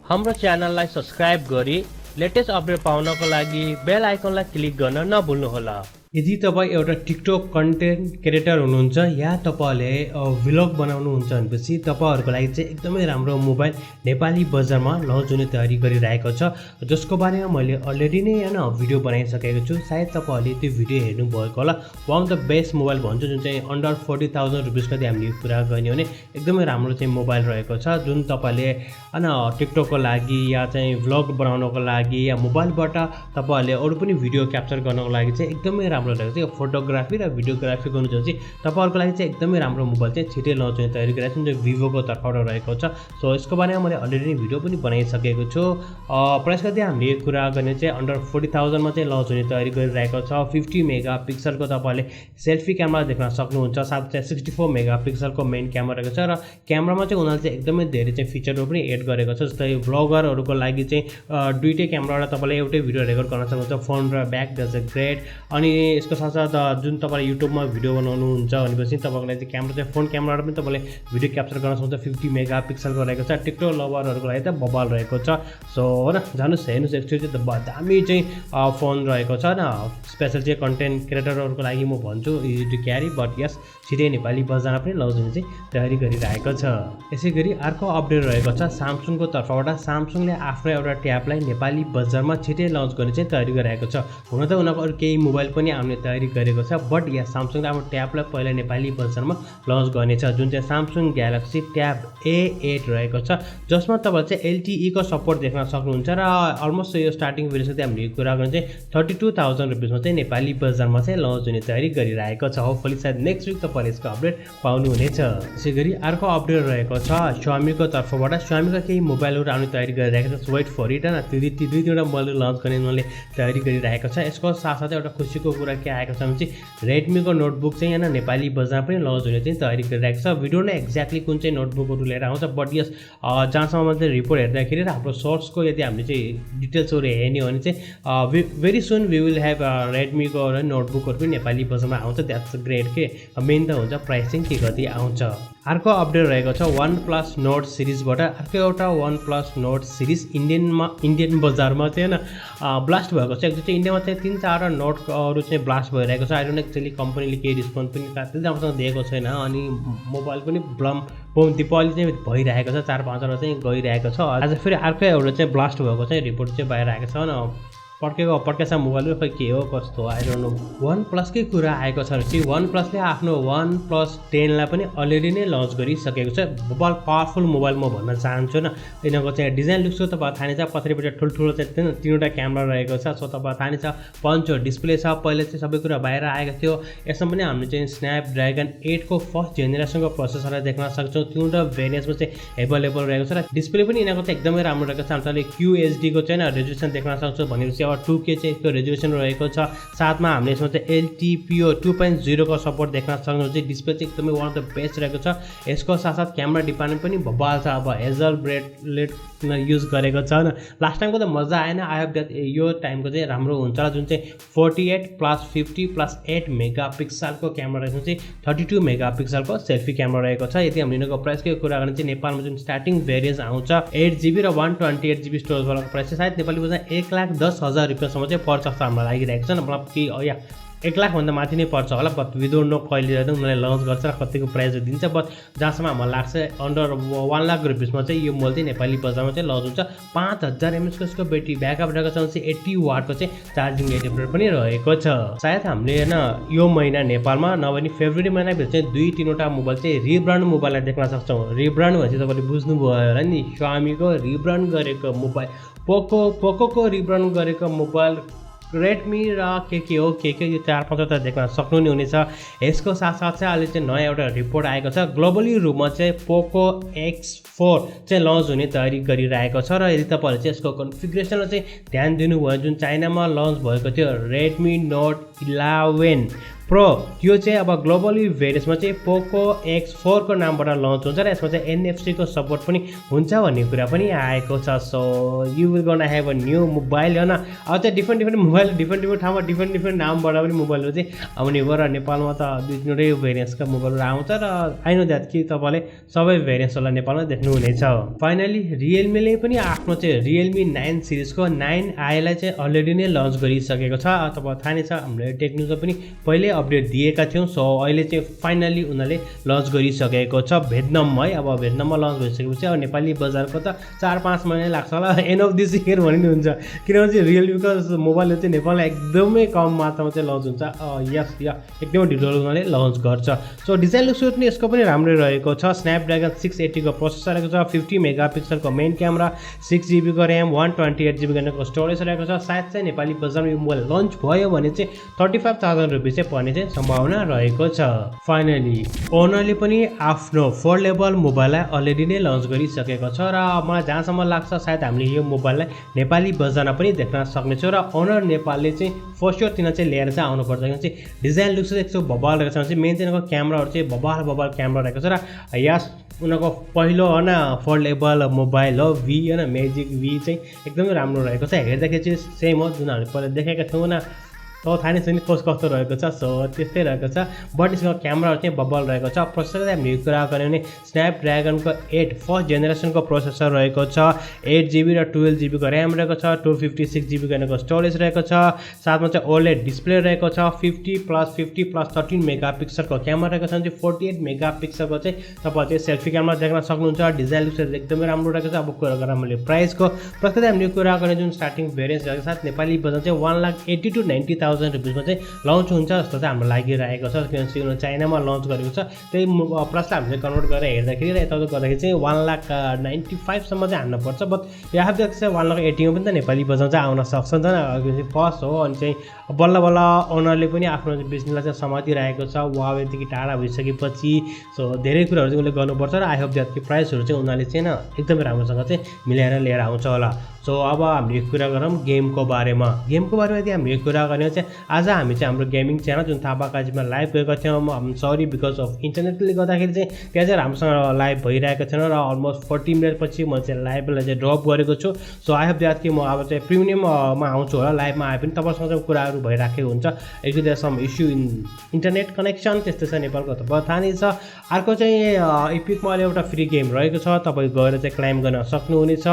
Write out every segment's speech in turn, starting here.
हाम्रो च्यानललाई सब्स्क्राइब गरी लेटेस्ट अपडेट पाउनको लागि बेल आइकनलाई क्लिक गर्न नभुल्नुहोला। यदि तपाईँ एउटा टिकटक कन्टेन्ट क्रिएटर हुनुहुन्छ या तपाईले भ्लग बनाउनुहुन्छ भनेपछि तपाईहरुको लागि चाहिँ एकदमै राम्रो मोबाइल नेपाली बजारमा लन्च हुने तयारी गरिरहेको छ, जसको बारेमा मैले अलरेडी नै हैन भिडियो बनाइसकेको छु। सायद तपाईहरुले त्यो भिडियो हेर्नु भएको होला। One of the best mobile भन्छ, जुन चाहिँ अन्डर 40,000 रुपैयाँको चाहिँ हामीले कुरा गर्ने हो भने एकदमै राम्रो चाहिँ मोबाइल रहेको छ, जुन तपाईले हैन टिकटकको लागि या चाहिँ भ्लग बनाउनको लागि या मोबाइलबाट तपाईहरुले अरु पनि भिडियो क्याप्चर गर्नको लागि चाहिँ एकदमै राम्रो रहेको छ। फोटोग्राफी र भिडियोग्राफी गर्नु चाहिँ तपाईहरुको लागि चाहिँ एकदमै राम्रो मोबाइल चाहिँ छिटै लन्च हुने तयारी गरिरहेको छ, जो भिभोको तर्फबाट रहेको छ। सो यसको बारेमा मैले अलरेडी भिडियो पनि बनाइसकेको छु। प्राइस कति हामीले कुरा गर्ने चाहिँ अन्डर 40,000 मा चाहिँ लन्च हुने तयारी गरिरहेको छ। 50 मेगापिक्सलको तपाईले सेल्फी क्यामेरा देख्न सक्नुहुन्छ, साथै 64 मेगापिक्सलको मेन क्यामेरा रहेको छ र क्यामेरामा चाहिँ उनीहरुले चाहिँ एकदमै धेरै चाहिँ फिचरहरु पनि एड गरेको छ। जस्तै ब्लगरहरुको लागि चाहिँ दुईटै क्यामेराबाट तपाईले एउटै भिडियो रेकर्ड गर्न सक्नुहुन्छ, फ्रन्ट र ब्याक। That's a great. अनि यसको साथसाथ जुन तपाईले युट्युबमा भिडियो बनाउनुहुन्छ भनेपछि तपाईको लागि चाहिँ क्यामेरा चाहिँ फ्रन्ट क्यामेराबाट पनि तपाईले भिडियो क्याप्चर गर्न सक्नुहुन्छ। 50 मेगापिक्सलको रहेको छ। टिकटक लभरहरुको लागि त बबाल रहेको छ। सो हैन जानुस् हेर्नुस्, एक्चुअली चाहिँ दामी चाहिँ फोन रहेको छ हैन। स्पेशल चाहिँ कन्टेन्ट क्रिएटरहरुको लागि म भन्छु इजी टु क्यारी, बट यस छिटै नेपाली बजारमा पनि लन्च हुने चाहिँ तयारी गरिरहेको छ। यसैगरी अर्को अपडेट रहेको छ सामसङको तर्फबाट। सामसङले आफ्नो एउटा ट्याबलाई नेपाली बजारमा छिटै लन्च गर्ने चाहिँ तयारी गरिरहेको छ। हुन त उनीहरुको अरु केही मोबाइल पनि आउने तयारी गरेको छ, बट यहाँ सामसङले आफ्नो ट्याबलाई पहिला नेपाली बजारमा लन्च गर्नेछ, जुन चाहिँ सामसङ ग्यालेक्सी ट्याब A8 रहेको छ, जसमा तपाईले चाहिँ LTE को सपोर्ट देख्न सक्नुहुन्छ। र अलमोस्ट यो स्टार्टिङ भेरिएन्ट चाहिँ हामीले कुरा गर्ने चाहिँ 32,000 रुपैयाँमा चाहिँ नेपाली बजारमा चाहिँ लन्च हुने तयारी गरिरहेको छ। होपफुली सायद नेक्स्ट वीक तपाईले यसको अपडेट पाउनुहुनेछ। त्यसैगरी अर्को अपडेट रहेको छ Xiaomi को तर्फबाट। Xiaomi का केही मोबाइलहरु आउने तयारी गरिरहेको छ। Wait for it. हैन दुई तीनवटा मोबाइल लन्च गर्ने उनीहरुले तयारी गरिरहेको छ। यसको साथसाथै एउटा खुसीको कुरा के आएको छ भने चाहिँ Redmi को नोटबुक चाहिँ हैन नेपाली बजारमा पनि लन्च हुने चाहिँ तयारी गरिरहेको छ। भिडियो नै एक्ज्याक्टली कुन चाहिँ नोटबुकहरु लिएर आउँछ, बट यस जहाँसम्म चाहिँ रिपोर्ट हेर्दाखेरि र हाम्रो सोर्सको यदि हामीले चाहिँ डिटेल्सहरु हेर्ने हो भने चाहिँ very soon we will have Redmi को नोटबुकहरु पनि नेपाली बजारमा आउँछ। द्याट्स ग्रेट के मेन त हुन्छ प्राइसिङ के कति आउँछ। अर्को अपडेट रहेको छ OnePlus Nord सिरिजबाट। अर्को एउटा OnePlus Nord सिरिज इन्डियन बजारमा चाहिँ हैन ब्लास्ट भएको छ। एक्चुअली इन्डियामा चाहिँ 3-4 नोटहरु चाहिँ ब्लास्ट भइरहेको छ। आई डोन्ट नो एक्चुअली कम्पनीले केही रिस्पोन्स पनि काट्दै राम्रोसँग दिएको छैन, अनि मोबाइल पनि बम दिपावली चाहिँ भइरहेको छ, 4-5 वटा चाहिँ गइरहेको छ। आज फेरि अर्को एउटा चाहिँ ब्लास्ट भएको चाहिँ रिपोर्ट चाहिँ बाहिर आएको छ न। पड्केछ मोबाइल खै के हो कस्तो आई डोन्ट नो। OnePlus कै कुरा आएको छ कि OnePlus ले आफ्नो OnePlus 10 लाई पनि अलरेडी नै लन्च गरिसकेको छ। मोबाइल पावरफुल मोबाइल म भन्न चाहन्छु न। यिनीहरुको चाहिँ डिजाइन लुक्स तपाईलाई थाहा नै छ, पछाडिपट्टि ठुल्ठुलो चाहिँ तीनवटा क्यामेरा रहेको छ। सो तपाईलाई थाहा नै छ पञ्च डिस्प्ले छ। पहिले चाहिँ सबै कुरा बाहिर आएको थियो। यसमा पनि हामीले चाहिँ स्न्यापड्र्यागन 8 को फर्स्ट जेनेरेसनको प्रोसेसरलाई देख्न सक्छौं। तीनवटा भेरिएन्टमा चाहिँ अवेलेबल रहेको छ र डिस्प्ले पनि यिनीहरुको चाहिँ एकदमै राम्रो रहेको छ। हामीले QHD को चाहिँ रेजोल्युसन देख्न सक्छौं भनेपछि 2K चाहिँ यसको रेजोल्युसन रहेको छ। साथमा हामीले यसमा चाहिँ LTPO 2.0 को सपोर्ट देख्न सक्नुहुन्छ। डिस्प्ले चाहिँ एकदमै वान अफ द बेस्ट रहेको छ। यसको साथसाथ क्यामेरा डिपार्टमेन्ट पनि भब्बाल छ। अब हेजल ब्रेडलेट युज गरेको छ न। लास्ट टाइमको त मजा आएन। आई होप दैट यो टाइमको चाहिँ राम्रो हुन्छ, जुन चाहिँ 48+50+8 मेगापिक्सलको क्यामेरा रहेको चाहिँ 32 मेगापिक्सलको सेल्फी क्यामेरा रहेको छ। यदि हामीले यिनीहरुको प्राइसको कुरा गर्ने चाहिँ नेपालमा जुन स्टार्टिङ भेरिएन्ट आउँछ 8GB र 128GB स्टोरेज वालाको प्राइस चाहिँ सायद नेपाली बजार 1,10,000 रुपैयाँसम्म चाहिँ पर्छ जस्तो हामीलाई लागिरहेको छ। मतलब कि या 1 लाख भन्दा माथि नै पर्छ होला, बट वी डोन्ट नो कहिले उनीहरूले लन्च गर्छ र कतिको प्राइस दिन्छ। बट जहाँसम्म हामीलाई लाग्छ अन्डर 1 लाख रुपैयाँमा चाहिँ यो मोबाइल चाहिँ नेपाली बजारमा चाहिँ लन्च हुन्छ। 5000 mAh को यसको ब्याट्री ब्याकअप रहेको छ। 80 वाटको चाहिँ चार्जिङ एडेप्टर पनि रहेको छ। सायद हामीले हैन यो महिना नेपालमा नभए फेब्रुअरी महिनाभित्र चाहिँ 2-3 वटा मोबाइल चाहिँ रिब्रान्ड मोबाइललाई देख्न सक्छौं। रिब्रान्ड भनेपछि तपाईले बुझ्नुभयो होला नि, Xiaomi को रिब्रान्ड गरेको मोबाइल, Poco को रिब्रान्ड गरेको मोबाइल, Redmi र के हो यो 4-5 वटा देख्न सक्नु नि हुनेछ। यसको साथसाथ चाहिँ अहिले चाहिँ नयाँ एउटा रिपोर्ट आएको छ। ग्लोबली रूपमा चाहिँ Poco X4 चाहिँ लन्च हुने तयारी गरिरहेको छ। र यदि तपाईहरुले चाहिँ यसको कन्फिगरेसनलाई चाहिँ ध्यान दिनुभयो, जुन चाइनामा लन्च भएको थियो Redmi Note 11 प्रो यो चाहिँ अब ग्लोबली भेरियसमा चाहिँ पोको X4 को नामबाट लन्च हुन्छ र यसमा चाहिँ NFC को सपोर्ट पनि हुन्छ भन्ने कुरा पनि आएको छ। So you will gonna have a new mobile हैन। अब चाहिँ डिफ्रेन्ट मोबाइल डिफ्रेन्ट ठाउँमा डिफ्रेन्ट नामबाट पनि मोबाइलहरु चाहिँ आउने भयो र नेपालमा त दुई तिनवटै भेरियन्सका मोबाइलहरु आउँछ र आई नो द्याट कि तपाईले सबै भेरियन्सहरुलाई नेपालमा देख्नु हुनेछ। फाइनली रियलमीले पनि आफ्नो चाहिँ रियलमी 9 सिरिजको 9i लाई चाहिँ अलरेडी नै लन्च गरिसकेको छ। तपाईलाई थाहा नै छ हामीले टेक्निकमा पनि पहिले अपडेट दिएका थियौं। सो अहिले चाहिँ फाइनली उनीहरूले लन्च गरिसकेको छ भियतनाममा है। अब भियतनाममा लन्च भइसकेपछि अब नेपाली बजारको त 4-5 महिना लाग्छ होला, एन्ड अफ दिस इयर भन्ने हुन्छ, किनभने चाहिँ रियलमीको मोबाइलले चाहिँ नेपालमा एकदमै कम मात्रामा चाहिँ लन्च हुन्छ। यस या एकदमै ढिलो उनीहरूले लन्च गर्छ। सो डिजाइन लुक्स पनि यसको पनि राम्रै रहेको छ। स्न्यापड्रागन 680 को प्रोसेसर रहेको छ, 50 मेगापिक्सलको मेन क्यामेरा, 6GB को र्याम, 128GB को स्टोरेज रहेको छ। सायद चाहिँ नेपाली बजारमा यो मोबाइल लन्च भयो भने चाहिँ 35,000 रुपियाँ चाहिँ पर्ने चाहिँ सम्भावना रहेको छ। फाइनली ओनरले पनि आफ्नो फोल्डेबल मोबाइललाई अलरेडी नै लन्च गरिसकेको छ र मलाई जहाँसम्म लाग्छ सायद हामीले यो मोबाइललाई नेपाली बजारमा पनि देख्न सक्नेछौँ र ओनर नेपालले चाहिँ फर्स्ट इयर तिनीहरू चाहिँ लिएर चाहिँ आउनुपर्छ। किनभने चाहिँ डिजाइन लुक्स चाहिँ एकदम बबाल रहेको छ, मेन चाहिँ उनीहरूको क्यामेराहरू चाहिँ बबाल क्यामेरा रहेको छ र यस उनीहरूको पहिलो होइन फोल्डेबल मोबाइल हो V होइन म्याजिक V चाहिँ एकदमै राम्रो रहेको छ। हेर्दाखेरि चाहिँ सेम हो जुन हामीले पहिला देखेका थियौँ न, तो थाहा नै छ नि कस्तो रहेको छ। सो त्यस्तै रहेको छ, बट यसको क्यामेराहरू चाहिँ बबल रहेको छ। प्रोसेसर चाहिँ हामीले कुरा गऱ्यो भने स्न्यापड्रागनको 8 फर्स्ट जेनेरेसनको प्रोसेसर रहेको छ, 8GB र 12GB को र्याम रहेको छ, 256GB को स्टोरेज रहेको छ। साथमा चाहिँ ओलेड डिस्प्ले रहेको छ, 50+50+13 मेगापिक्सलको क्यामेरा रहेको छ, 48 मेगापिक्सलको चाहिँ तपाईले चाहिँ सेल्फी क्यामेरा देख्न सक्नुहुन्छ। डिजाइन लुक्स एकदमै राम्रो रहेको छ। अब कुरा गरौँ हामीले प्राइसको, प्रत्येक हामीले कुरा गर्ने जुन स्टार्टिङ भेरियन्स रहेको छ नेपाली बजार चाहिँ 1,80,000 to 90,000 रुपियाँमा चाहिँ लन्च हुन्छ जस्तो चाहिँ हाम्रो लागिरहेको छ। किनभने चाइनामा लन्च गरेको छ, त्यही प्राइसलाई हामीले कन्भर्ट गरेर हेर्दाखेरि र यताउता गर्दाखेरि चाहिँ 1,95,000 सम्म चाहिँ हान्नुपर्छ। बट यो हाफ चाहिँ 1,80,000 मा पनि त नेपाली बजार चाहिँ आउन सक्छ नि त, फर्स्ट हो। अनि चाहिँ बल्ल ओनरले पनि आफ्नो बिजनेसलाई चाहिँ समातिरहेको छ वावेदेखि टाढा भइसकेपछि। सो धेरै कुराहरू चाहिँ उसले गर्नुपर्छ र आई होप द्याट कि प्राइसहरू चाहिँ उनीहरूले चाहिँ एकदमै राम्रोसँग चाहिँ मिलाएर लिएर आउँछ होला। सो अब हामीले कुरा गरौँ गेमको बारेमा यदि हामीले कुरा गर्ने चाहिँ आज हामी चाहिँ हाम्रो गेमिङ च्यानल जुन थापा काजीमा लाइभ गएको थियौँ, सरी बिकज अफ इन्टरनेटले गर्दाखेरि चाहिँ त्यहाँ चाहिँ राम्रोसँग लाइभ भइरहेको थिएन र अलमोस्ट 40 मिनटपछि म चाहिँ लाइभलाई चाहिँ ड्रप गरेको छु। सो आई होप द्याट कि म अब चाहिँ प्रिमियममा आउँछु होला, लाइभमा आए पनि तपाईँसँग चाहिँ कुराहरू भइराखेको हुन्छ। एक दुई some issue in internet connection त्यस्तै छ नेपालको, त थाहा नै छ। अर्को चाहिँ इपिकमा एउटा फ्री गेम रहेको छ, तपाईँ गएर चाहिँ क्लाइम गर्न सक्नुहुनेछ।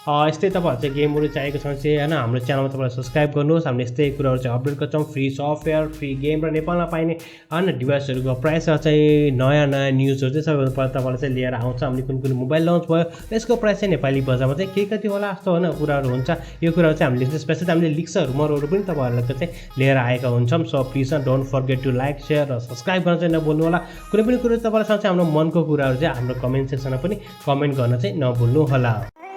यस्तै तपाईँहरू चाहिँ गेमहरू चाहिएको छ भने चाहिँ होइन हाम्रो च्यानलमा तपाईँलाई सब्सक्राइब गर्नुहोस्। हामीले यस्तै कुराहरू चाहिँ अपडेट गर्छौँ, फ्री सफ्टवेयर, फ्री गेम र नेपालमा पाइने होइन डिभाइसहरूको प्राइसहरू चाहिँ नयाँ न्युजहरू चाहिँ सबैभन्दा पहिला तपाईँलाई चाहिँ लिएर आउँछ। हामीले कुन मोबाइल लन्च भयो यसको प्राइस चाहिँ नेपाली बजारमा चाहिँ के कति होला जस्तो होइन कुराहरू हुन्छ। यो कुराहरू चाहिँ हामीले स्पेसली हामीले लिक्स रुमरहरू पनि तपाईँहरूलाई चाहिँ लिएर आएका हुन्छौँ। So please don't forget to like share र सब्सक्राइब गर्न चाहिँ नभुल्नु होला। कुनै पनि कुरो तपाईँलाई चाहिँ हाम्रो मनको कुराहरू चाहिँ हाम्रो कमेन्ट सेक्सनमा पनि कमेन्ट गर्न चाहिँ नभुल्नु होला।